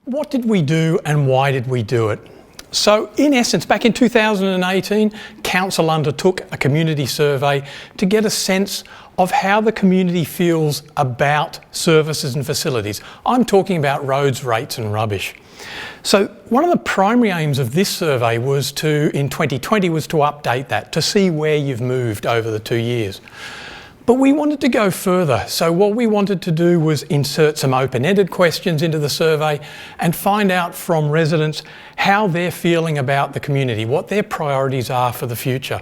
What did we do and why did we do it? So in essence, back in 2018, Council undertook a community survey to get a sense of how the community feels about services and facilities. I'm talking about roads, rates and rubbish. So one of the primary aims of this survey was in 2020, was to update that, to see where you've moved over the 2 years. But we wanted to go further. So what we wanted to do was insert some open-ended questions into the survey and find out from residents how they're feeling about the community, what their priorities are for the future.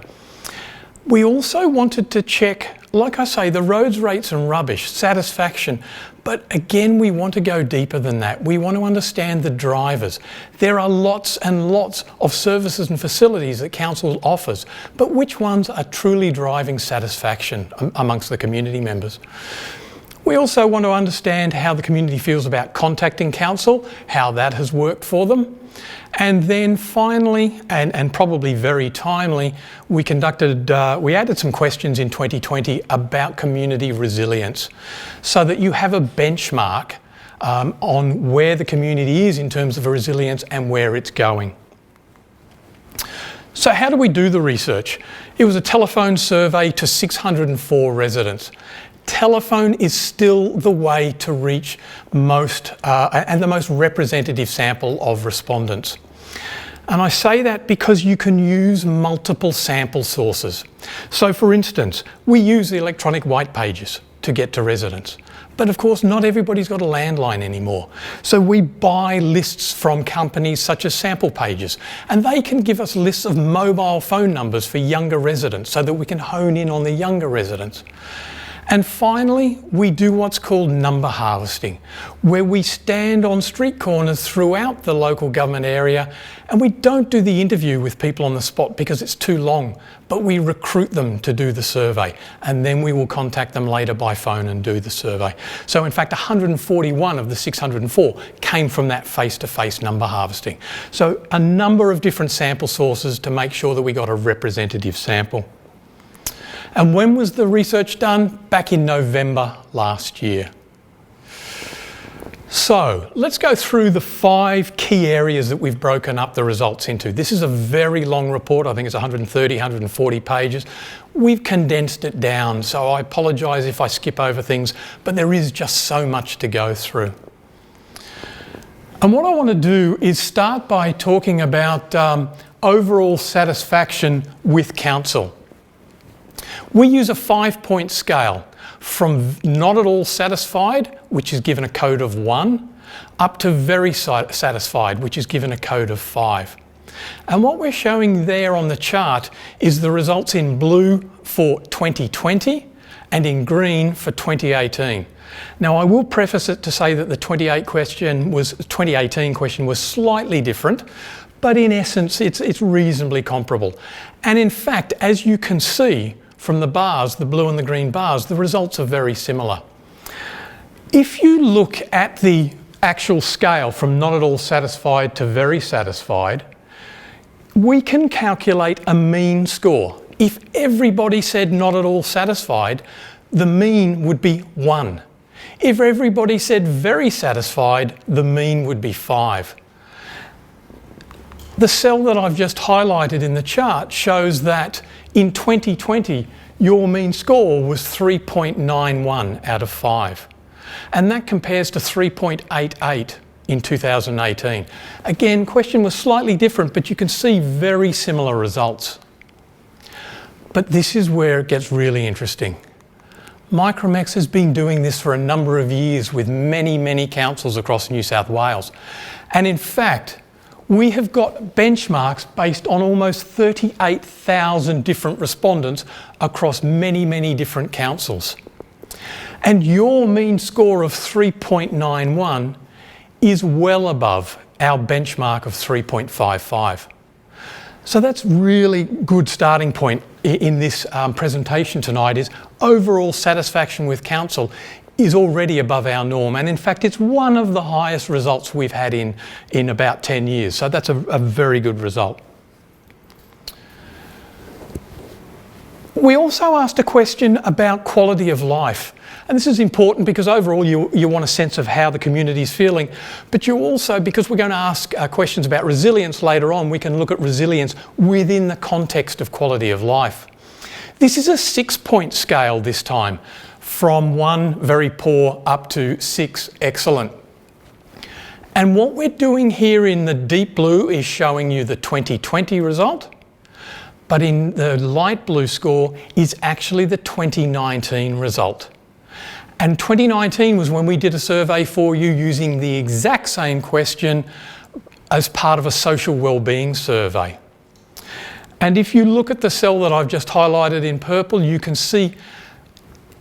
We also wanted to check, like I say, the roads, rates and rubbish, satisfaction. But again, we want to go deeper than that. We want to understand the drivers. There are lots and lots of services and facilities that council offers, but which ones are truly driving satisfaction amongst the community members? We also want to understand how the community feels about contacting council, how that has worked for them. And then finally, and probably very timely, we added some questions in 2020 about community resilience so that you have a benchmark on where the community is in terms of resilience and where it's going. So how do we do the research? It was a telephone survey to 604 residents. Telephone is still the way to reach most and the most representative sample of respondents. And I say that because you can use multiple sample sources. So for instance, we use the electronic white pages to get to residents. But of course, not everybody's got a landline anymore. So we buy lists from companies such as Sample Pages, and they can give us lists of mobile phone numbers for younger residents so that we can hone in on the younger residents. And finally, we do what's called number harvesting, where we stand on street corners throughout the local government area, and we don't do the interview with people on the spot because it's too long, but we recruit them to do the survey, and then we will contact them later by phone and do the survey. So in fact, 141 of the 604 came from that face-to-face number harvesting. So a number of different sample sources to make sure that we got a representative sample. And when was the research done? Back in November last year. So let's go through the 5 key areas that we've broken up the results into. This is a very long report. I think it's 130, 140 pages. We've condensed it down, so I apologise if I skip over things, but there is just so much to go through. And what I want to do is start by talking about overall satisfaction with council. We use a 5-point scale from not at all satisfied, which is given a code of 1, up to very satisfied, which is given a code of 5. And what we're showing there on the chart is the results in blue for 2020 and in green for 2018. Now I will preface it to say that the 2018 question was slightly different, but in essence it's reasonably comparable. And in fact, as you can see, from the bars, the blue and the green bars, the results are very similar. If you look at the actual scale from not at all satisfied to very satisfied, we can calculate a mean score. If everybody said not at all satisfied, the mean would be 1. If everybody said very satisfied, the mean would be 5. The cell that I've just highlighted in the chart shows that in 2020, your mean score was 3.91 out of 5. And that compares to 3.88 in 2018. Again, question was slightly different, but you can see very similar results. But this is where it gets really interesting. Micromex has been doing this for a number of years with many, many councils across New South Wales. And in fact, we have got benchmarks based on almost 38,000 different respondents across many, many different councils. And your mean score of 3.91 is well above our benchmark of 3.55. So that's really good starting point in this presentation tonight is overall satisfaction with council is already above our norm, and in fact it's one of the highest results we've had in about 10 years, so that's a very good result. We also asked a question about quality of life. And this is important because overall you want a sense of how the community is feeling, but you also, because we're going to ask questions about resilience later on, we can look at resilience within the context of quality of life. This is a 6-point scale this time, from 1 very poor up to 6 excellent. And what we're doing here in the deep blue is showing you the 2020 result, but in the light blue score is actually the 2019 result. And 2019 was when we did a survey for you using the exact same question as part of a social wellbeing survey. And if you look at the cell that I've just highlighted in purple, you can see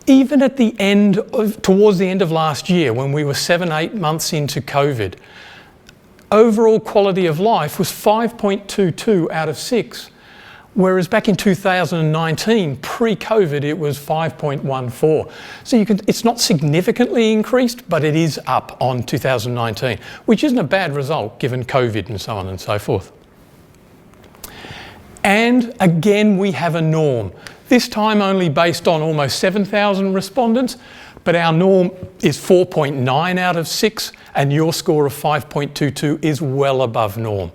even at the end towards the end of last year, when we were 7-8 months into COVID, overall quality of life was 5.22 out of 6. Whereas back in 2019, pre-COVID, it was 5.14. So it's not significantly increased, but it is up on 2019, which isn't a bad result given COVID and so on and so forth. And again, we have a norm. This time only based on almost 7,000 respondents, but our norm is 4.9 out of 6, and your score of 5.22 is well above norm.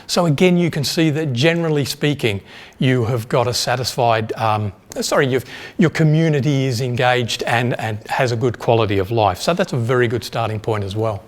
So again, you can see that generally speaking, you have got a satisfied, your community is engaged and has a good quality of life. So that's a very good starting point as well.